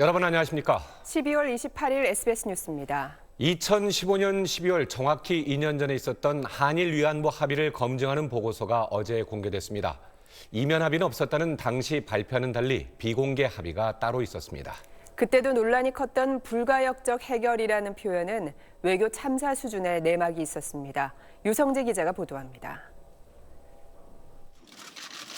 여러분 안녕하십니까? 12월 28일 SBS 뉴스입니다. 2015년 12월 정확히 2년 전에 있었던 한일 위안부 합의를 검증하는 보고서가 어제 공개됐습니다. 이면 합의는 없었다는 당시 발표와는 달리 비공개 합의가 따로 있었습니다. 그때도 논란이 컸던 불가역적 해결이라는 표현은 외교 참사 수준의 내막이 있었습니다. 유성재 기자가 보도합니다.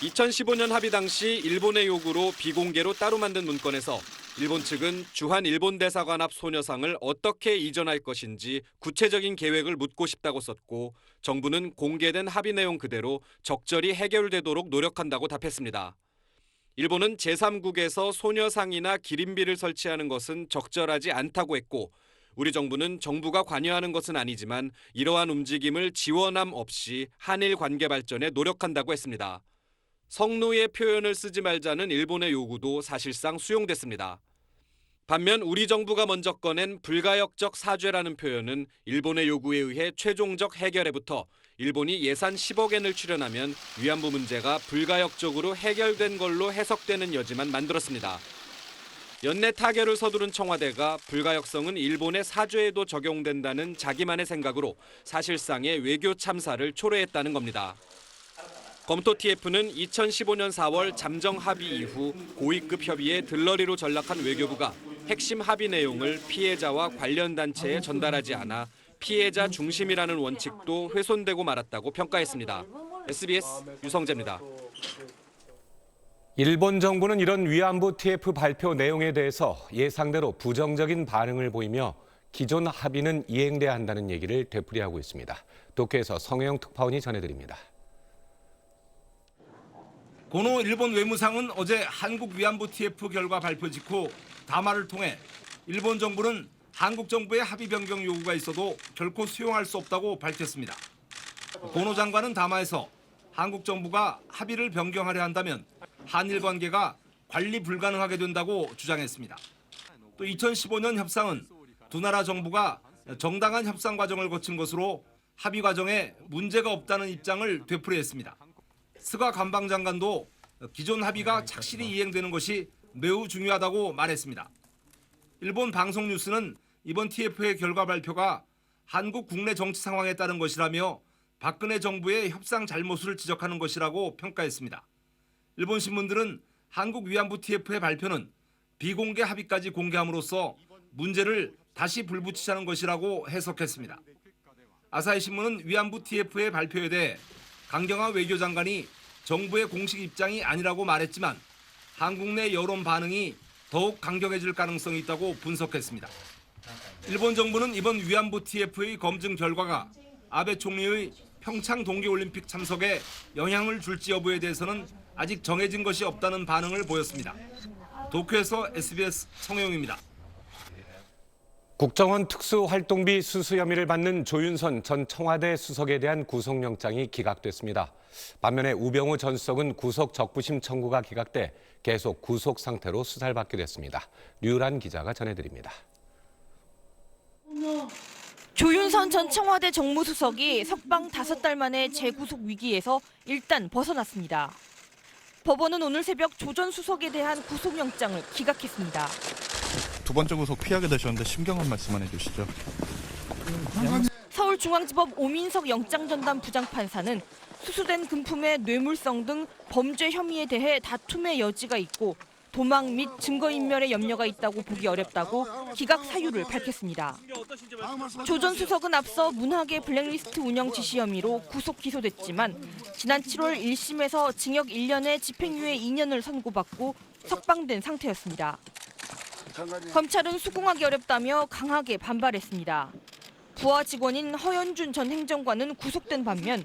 2015년 합의 당시 일본의 요구로 비공개로 따로 만든 문건에서 일본 측은 주한 일본 대사관 앞 소녀상을 어떻게 이전할 것인지 구체적인 계획을 묻고 싶다고 썼고 정부는 공개된 합의 내용 그대로 적절히 해결되도록 노력한다고 답했습니다. 일본은 제3국에서 소녀상이나 기림비를 설치하는 것은 적절하지 않다고 했고 우리 정부는 정부가 관여하는 것은 아니지만 이러한 움직임을 지원함 없이 한일 관계 발전에 노력한다고 했습니다. 성노예 표현을 쓰지 말자는 일본의 요구도 사실상 수용됐습니다. 반면 우리 정부가 먼저 꺼낸 불가역적 사죄라는 표현은 일본의 요구에 의해 최종적 해결에부터 일본이 예산 10억엔을 출연하면 위안부 문제가 불가역적으로 해결된 걸로 해석되는 여지만 만들었습니다. 연내 타결을 서두른 청와대가 불가역성은 일본의 사죄에도 적용된다는 자기만의 생각으로 사실상의 외교 참사를 초래했다는 겁니다. 검토 TF는 2015년 4월 잠정 합의 이후 고위급 협의에 들러리로 전락한 외교부가 핵심 합의 내용을 피해자와 관련 단체에 전달하지 않아 피해자 중심이라는 원칙도 훼손되고 말았다고 평가했습니다. SBS 유성재입니다. 일본 정부는 이런 위안부 TF 발표 내용에 대해서 예상대로 부정적인 반응을 보이며 기존 합의는 이행돼야 한다는 얘기를 되풀이하고 있습니다. 도쿄에서 성혜영 특파원이 전해드립니다. 고노 일본 외무상은 어제 한국 위안부 TF 결과 발표 직후 담화를 통해 일본 정부는 한국 정부의 합의 변경 요구가 있어도 결코 수용할 수 없다고 밝혔습니다. 고노 장관은 담화에서 한국 정부가 합의를 변경하려 한다면 한일 관계가 관리 불가능하게 된다고 주장했습니다. 또 2015년 협상은 두 나라 정부가 정당한 협상 과정을 거친 것으로 합의 과정에 문제가 없다는 입장을 되풀이했습니다. 스가 관방장관도 기존 합의가 착실히 이행되는 것이 매우 중요하다고 말했습니다. 일본 방송 뉴스는 이번 TF의 결과 발표가 한국 국내 정치 상황에 따른 것이라며 박근혜 정부의 협상 잘못을 지적하는 것이라고 평가했습니다. 일본 신문들은 한국 위안부 TF의 발표는 비공개 합의까지 공개함으로써 문제를 다시 불붙이자는 것이라고 해석했습니다. 아사히 신문은 위안부 TF의 발표에 대해 강경화 외교장관이 정부의 공식 입장이 아니라고 말했지만 한국 내 여론 반응이 더욱 강경해질 가능성이 있다고 분석했습니다. 일본 정부는 이번 위안부 TF의 검증 결과가 아베 총리의 평창 동계올림픽 참석에 영향을 줄지 여부에 대해서는 아직 정해진 것이 없다는 반응을 보였습니다. 도쿄에서 SBS 성혜영입니다. 국정원 특수활동비 수수 혐의를 받는 조윤선 전 청와대 수석에 대한 구속영장이 기각됐습니다. 반면에 우병우 전 수석은 구속 적부심 청구가 기각돼 계속 구속 상태로 수사를 받게 됐습니다. 류란 기자가 전해드립니다. 조윤선 전 청와대 정무수석이 석방 5달 만에 재구속 위기에서 일단 벗어났습니다. 법원은 오늘 새벽 조 전 수석에 대한 구속영장을 기각했습니다. 두 번째 구속 피하게 되셨는데 심경한 말씀만 해주시죠. 서울중앙지법 오민석 영장전담 부장판사는 수수된 금품의 뇌물성 등 범죄 혐의에 대해 다툼의 여지가 있고 도망 및 증거인멸의 염려가 있다고 보기 어렵다고 기각 사유를 밝혔습니다. 조 전 수석은 앞서 문학의 블랙리스트 운영 지시 혐의로 구속 기소됐지만 지난 7월 1심에서 징역 1년에 집행유예 2년을 선고받고 석방된 상태였습니다. 검찰은 수긍하기 어렵다며 강하게 반발했습니다. 부하 직원인 허연준 전 행정관은 구속된 반면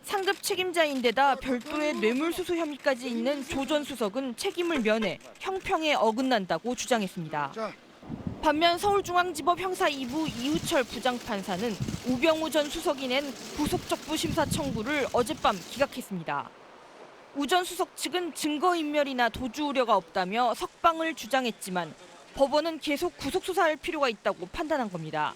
상급 책임자인데다 별도의 뇌물수수 혐의까지 있는 조 전 수석은 책임을 면해 형평에 어긋난다고 주장했습니다. 반면 서울중앙지법 형사 2부 이우철 부장판사는 우병우 전 수석이 낸 구속적부 심사 청구를 어젯밤 기각했습니다. 우 전 수석 측은 증거인멸이나 도주 우려가 없다며 석방을 주장했지만 법원은 계속 구속 수사할 필요가 있다고 판단한 겁니다.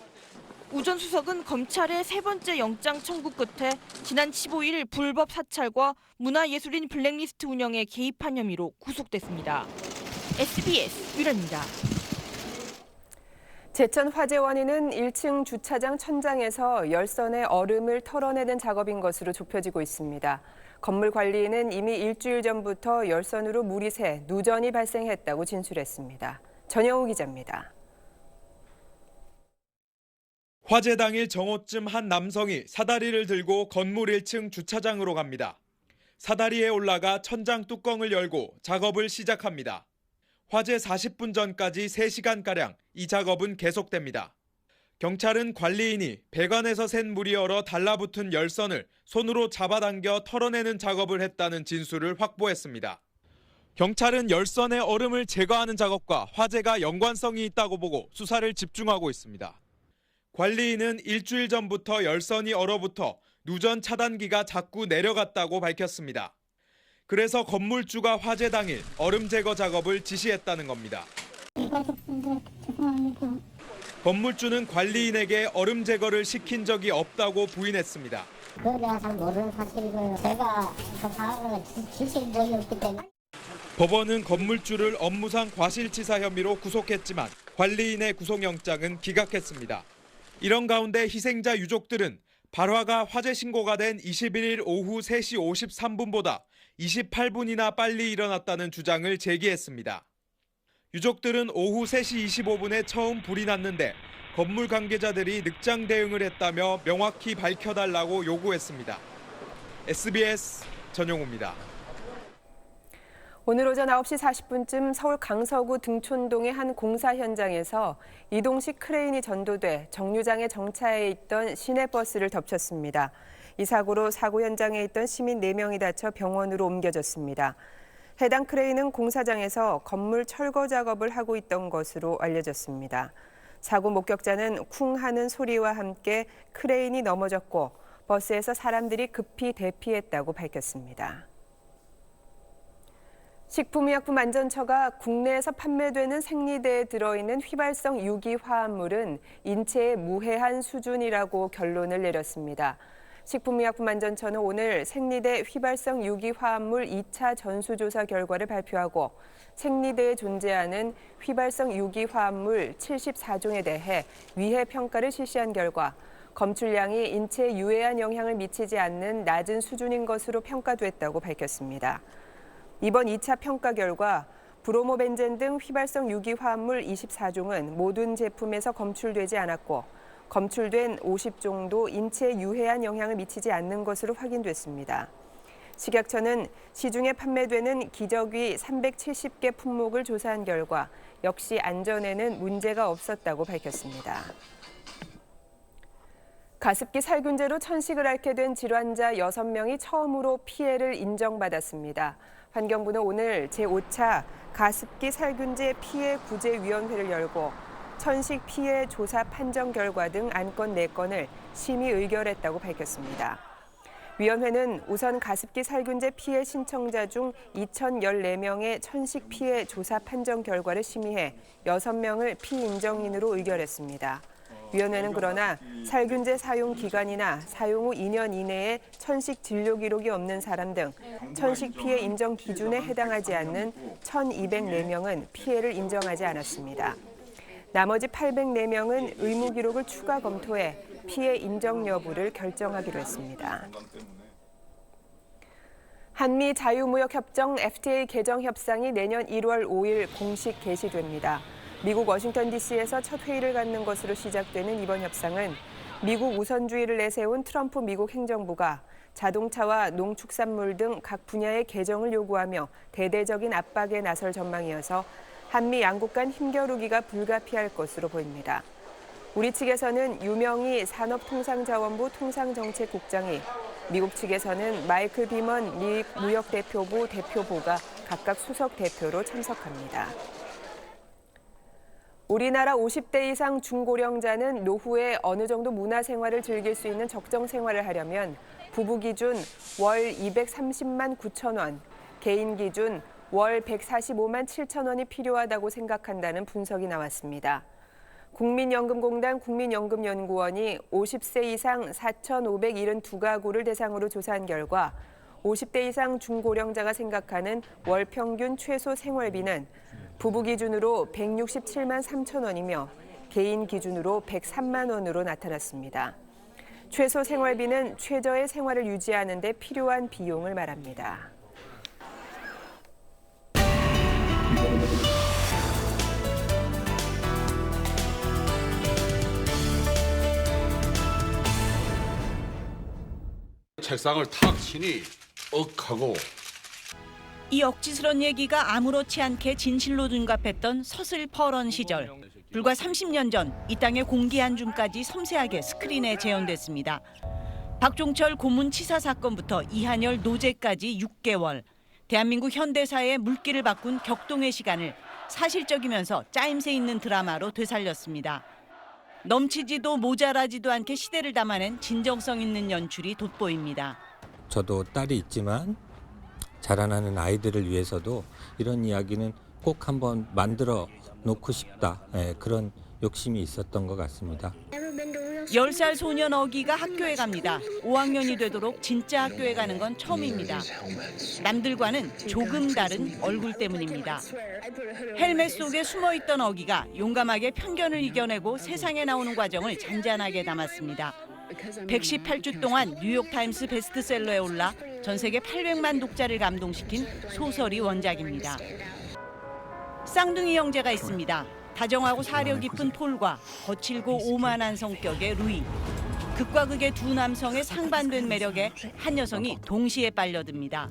우 전 수석은 검찰의 세 번째 영장 청구 끝에 지난 15일 불법 사찰과 문화예술인 블랙리스트 운영에 개입한 혐의로 구속됐습니다. SBS 유란입니다. 제천 화재 원인은 1층 주차장 천장에서 열선의 얼음을 털어내는 작업인 것으로 좁혀지고 있습니다. 건물 관리인은 이미 일주일 전부터 열선으로 물이 새 누전이 발생했다고 진술했습니다. 전영우 기자입니다. 화재 당일 정오쯤 한 남성이 사다리를 들고 건물 1층 주차장으로 갑니다. 사다리에 올라가 천장 뚜껑을 열고 작업을 시작합니다. 화재 40분 전까지 3시간가량 이 작업은 계속됩니다. 경찰은 관리인이 배관에서 샌 물이 얼어 달라붙은 열선을 손으로 잡아당겨 털어내는 작업을 했다는 진술을 확보했습니다. 경찰은 열선의 얼음을 제거하는 작업과 화재가 연관성이 있다고 보고 수사를 집중하고 있습니다. 관리인은 일주일 전부터 열선이 얼어붙어 누전 차단기가 자꾸 내려갔다고 밝혔습니다. 그래서 건물주가 화재 당일 얼음 제거 작업을 지시했다는 겁니다. 건물주는 관리인에게 얼음 제거를 시킨 적이 없다고 부인했습니다. 그건 내가 잘 모르는 사실이고요. 제가 그 상황을 지신 적이 없기 때문에. 법원은 건물주를 업무상 과실치사 혐의로 구속했지만 관리인의 구속영장은 기각했습니다. 이런 가운데 희생자 유족들은 발화가 화재 신고가 된 21일 오후 3시 53분보다 28분이나 빨리 일어났다는 주장을 제기했습니다. 유족들은 오후 3시 25분에 처음 불이 났는데 건물 관계자들이 늑장 대응을 했다며 명확히 밝혀달라고 요구했습니다. SBS 전용우입니다. 오늘 오전 9시 40분쯤 서울 강서구 등촌동의 한 공사 현장에서 이동식 크레인이 전도돼 정류장에 정차해 있던 시내버스를 덮쳤습니다. 이 사고로 사고 현장에 있던 시민 4명이 다쳐 병원으로 옮겨졌습니다. 해당 크레인은 공사장에서 건물 철거 작업을 하고 있던 것으로 알려졌습니다. 사고 목격자는 쿵 하는 소리와 함께 크레인이 넘어졌고 버스에서 사람들이 급히 대피했다고 밝혔습니다. 식품의약품안전처가 국내에서 판매되는 생리대에 들어있는 휘발성 유기 화합물은 인체에 무해한 수준이라고 결론을 내렸습니다. 식품의약품안전처는 오늘 생리대 휘발성 유기 화합물 2차 전수조사 결과를 발표하고 생리대에 존재하는 휘발성 유기 화합물 74종에 대해 위해 평가를 실시한 결과 검출량이 인체에 유해한 영향을 미치지 않는 낮은 수준인 것으로 평가됐다고 밝혔습니다. 이번 2차 평가 결과 브로모벤젠 등 휘발성 유기 화합물 24종은 모든 제품에서 검출되지 않았고 검출된 50종도 인체에 유해한 영향을 미치지 않는 것으로 확인됐습니다. 식약처는 시중에 판매되는 기저귀 370개 품목을 조사한 결과 역시 안전에는 문제가 없었다고 밝혔습니다. 가습기 살균제로 천식을 앓게 된 질환자 6명이 처음으로 피해를 인정받았습니다. 환경부는 오늘 제5차 가습기 살균제 피해 구제위원회를 열고 천식 피해 조사 판정 결과 등 안건 4건을 심의 의결했다고 밝혔습니다. 위원회는 우선 가습기 살균제 피해 신청자 중 2,014명의 천식 피해 조사 판정 결과를 심의해 6명을 피인정인으로 의결했습니다. 위원회는 그러나 살균제 사용 기간이나 사용 후 2년 이내에 천식 진료 기록이 없는 사람 등 천식 피해 인정 기준에 해당하지 않는 1,204명은 피해를 인정하지 않았습니다. 나머지 804명은 의무 기록을 추가 검토해 피해 인정 여부를 결정하기로 했습니다. 한미 자유무역협정 FTA 개정 협상이 내년 1월 5일 공식 개시됩니다. 미국 워싱턴 DC에서 첫 회의를 갖는 것으로 시작되는 이번 협상은 미국 우선주의를 내세운 트럼프 미국 행정부가 자동차와 농축산물 등 각 분야의 개정을 요구하며 대대적인 압박에 나설 전망이어서 한미 양국 간 힘겨루기가 불가피할 것으로 보입니다. 우리 측에서는 유명희 산업통상자원부 통상정책국장이, 미국 측에서는 마이클 비먼 미 무역대표부 대표보가 각각 수석 대표로 참석합니다. 우리나라 50대 이상 중고령자는 노후에 어느 정도 문화생활을 즐길 수 있는 적정 생활을 하려면 부부 기준 월 230만 9천 원, 개인 기준 월 145만 7천 원이 필요하다고 생각한다는 분석이 나왔습니다. 국민연금공단 국민연금연구원이 50세 이상 4,572가구를 대상으로 조사한 결과 50대 이상 중고령자가 생각하는 월 평균 최소 생활비는 부부 기준으로 167만 3천 원이며 개인 기준으로 103만 원으로 나타났습니다. 최소 생활비는 최저의 생활을 유지하는 데 필요한 비용을 말합니다. 책상을 탁 치니 억하고 이 억지스런 얘기가 아무렇지 않게 진실로 둔갑했던 서슬퍼런 시절. 불과 30년 전 이 땅의 공기 한 줌까지 섬세하게 스크린에 재현됐습니다. 박종철 고문 치사 사건부터 이한열 노제까지 6개월. 대한민국 현대사의 물길을 바꾼 격동의 시간을 사실적이면서 짜임새 있는 드라마로 되살렸습니다. 넘치지도 모자라지도 않게 시대를 담아낸 진정성 있는 연출이 돋보입니다. 저도 딸이 있지만 자라나는 아이들을 위해서도 이런 이야기는 꼭 한번 만들어 놓고 싶다. 그런 욕심이 있었던 것 같습니다. 10살 소년 어기가 학교에 갑니다. 5학년이 되도록 진짜 학교에 가는 건 처음입니다. 남들과는 조금 다른 얼굴 때문입니다. 헬멧 속에 숨어있던 어기가 용감하게 편견을 이겨내고 세상에 나오는 과정을 잔잔하게 담았습니다. 118주 동안 뉴욕타임스 베스트셀러에 올라 전 세계 800만 독자를 감동시킨 소설이 원작입니다. 쌍둥이 형제가 있습니다. 다정하고 사려 깊은 폴과 거칠고 오만한 성격의 루이. 극과 극의 두 남성의 상반된 매력에 한 여성이 동시에 빨려듭니다.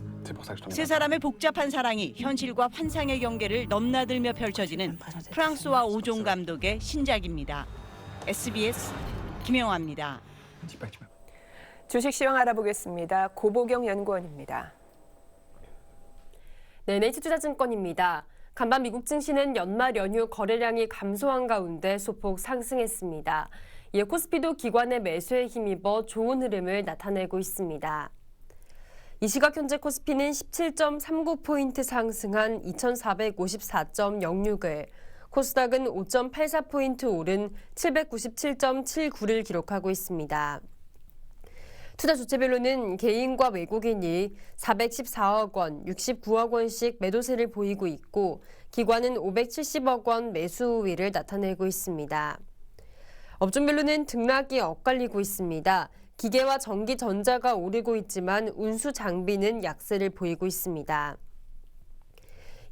세 사람의 복잡한 사랑이 현실과 환상의 경계를 넘나들며 펼쳐지는 프랑스와 오종 감독의 신작입니다. SBS 김영화입니다. 주식 시황 알아보겠습니다. 고보경 연구원입니다. 네, NH투자증권입니다. 간밤 미국 증시는 연말 연휴 거래량이 감소한 가운데 소폭 상승했습니다. 이에 코스피도 기관의 매수에 힘입어 좋은 흐름을 나타내고 있습니다. 이 시각 현재 코스피는 17.39포인트 상승한 2454.06을, 코스닥은 5.84포인트 오른 797.79를 기록하고 있습니다. 투자 주체별로는 개인과 외국인이 414억 원, 69억 원씩 매도세를 보이고 있고 기관은 570억 원 매수 우위를 나타내고 있습니다. 업종별로는 등락이 엇갈리고 있습니다. 기계와 전기, 전자가 오르고 있지만 운수, 장비는 약세를 보이고 있습니다.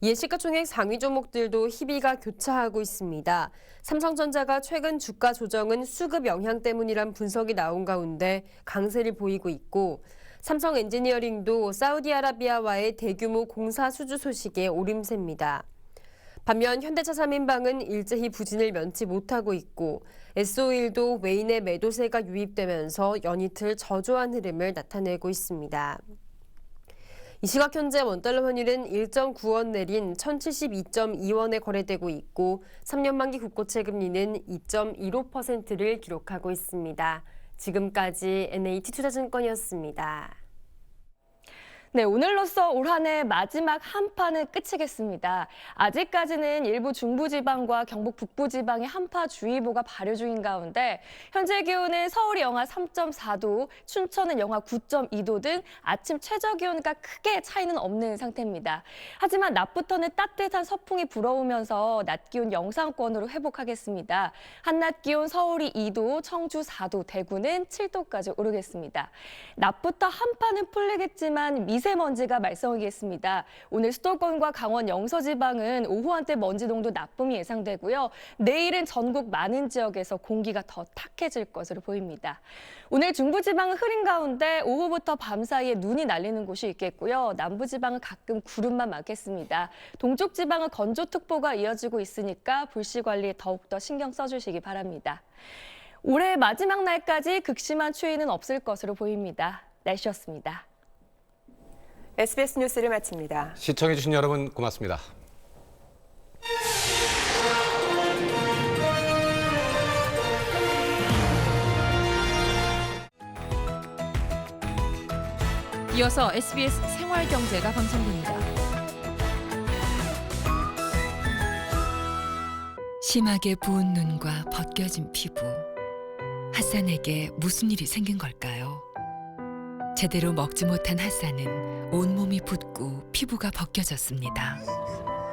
이에 시가총액 상위 종목들도 희비가 교차하고 있습니다. 삼성전자가 최근 주가 조정은 수급 영향 때문이란 분석이 나온 가운데 강세를 보이고 있고, 삼성 엔지니어링도 사우디아라비아와의 대규모 공사 수주 소식에 오름세입니다. 반면 현대차 3인방은 일제히 부진을 면치 못하고 있고, S-오일도 외인의 매도세가 유입되면서 연이틀 저조한 흐름을 나타내고 있습니다. 이 시각 현재 원달러 환율은 1.9원 내린 1072.2원에 거래되고 있고 3년 만기 국고채 금리는 2.15%를 기록하고 있습니다. 지금까지 NH투자증권이었습니다. 네, 오늘로써 올 한 해 마지막 한파는 끝이겠습니다. 아직까지는 일부 중부지방과 경북 북부지방에 한파주의보가 발효 중인 가운데 현재 기온은 서울이 영하 3.4도, 춘천은 영하 9.2도 등 아침 최저기온과 크게 차이는 없는 상태입니다. 하지만 낮부터는 따뜻한 서풍이 불어오면서 낮 기온 영상권으로 회복하겠습니다. 한낮 기온 서울이 2도, 청주 4도, 대구는 7도까지 오르겠습니다. 낮부터 한파는 풀리겠지만 미세먼지가 말썽이겠습니다. 오늘 수도권과 강원 영서지방은 오후 한때 먼지 농도 나쁨이 예상되고요. 내일은 전국 많은 지역에서 공기가 더 탁해질 것으로 보입니다. 오늘 중부지방은 흐린 가운데 오후부터 밤 사이에 눈이 날리는 곳이 있겠고요. 남부지방은 가끔 구름만 많겠습니다. 동쪽지방은 건조특보가 이어지고 있으니까 불씨 관리에 더욱더 신경 써주시기 바랍니다. 올해 마지막 날까지 극심한 추위는 없을 것으로 보입니다. 날씨였습니다. SBS 뉴스를 마칩니다. 시청해주신 여러분 고맙습니다. 이어서 SBS 생활경제가 방송됩니다. 심하게 부은 눈과 벗겨진 피부. 핫산에게 무슨 일이 생긴 걸까요? 제대로 먹지 못한 핫산은 온몸이 붓고 피부가 벗겨졌습니다.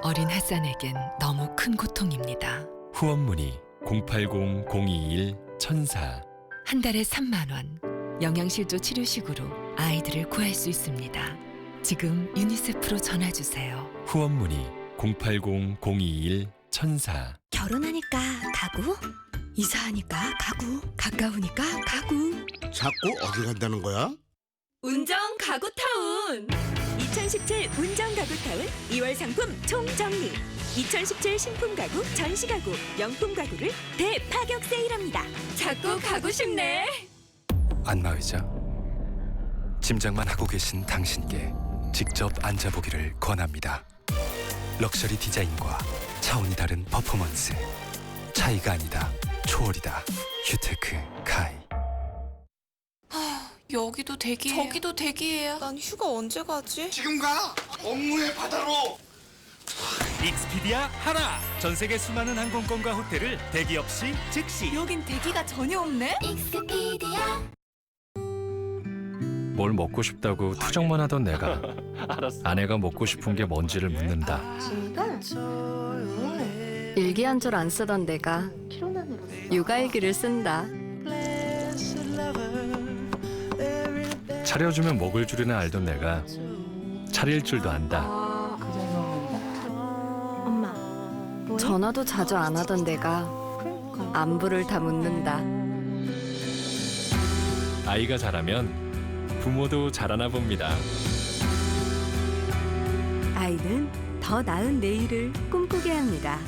어린 핫산에겐 너무 큰 고통입니다. 후원문의 080-021-1004 한 달에 3만 원 영양실조 치료식으로 아이들을 구할 수 있습니다. 지금 유니세프로 전화 주세요. 후원 문의 080-021-1004 결혼하니까 가구, 이사하니까 가구, 가까우니까 가구. 자꾸 어디 간다는 거야? 운정 가구타운. 2017 운정 가구타운 2월 상품 총정리. 2017 신품 가구, 전시 가구, 명품 가구를 대파격 세일합니다. 자꾸 가고 싶네. 안마의자. 짐작만 하고 계신 당신께 직접 앉아보기를 권합니다. 럭셔리 디자인과 차원이 다른 퍼포먼스. 차이가 아니다. 초월이다. 휴테크 카이. 여기도 대기예요. 저기도 대기예요. 난 휴가 언제 가지? 지금 가! 업무의 바다로! 익스피디아 하나! 전 세계 수많은 항공권과 호텔을 대기 없이 즉시! 여긴 대기가 전혀 없네? 익스피디아. 뭘 먹고 싶다고 투정만 하던 내가 아내가 먹고 싶은 게 뭔지를 묻는다. 일기 한 줄 안 쓰던 내가 육아일기를 쓴다. 차려주면 먹을 줄이나 알던 내가 차릴 줄도 안다. 엄마. 전화도 자주 안 하던 내가 안부를 다 묻는다. 아이가 자라면 부모도 자라나 봅니다. 아이는 더 나은 내일을 꿈꾸게 합니다.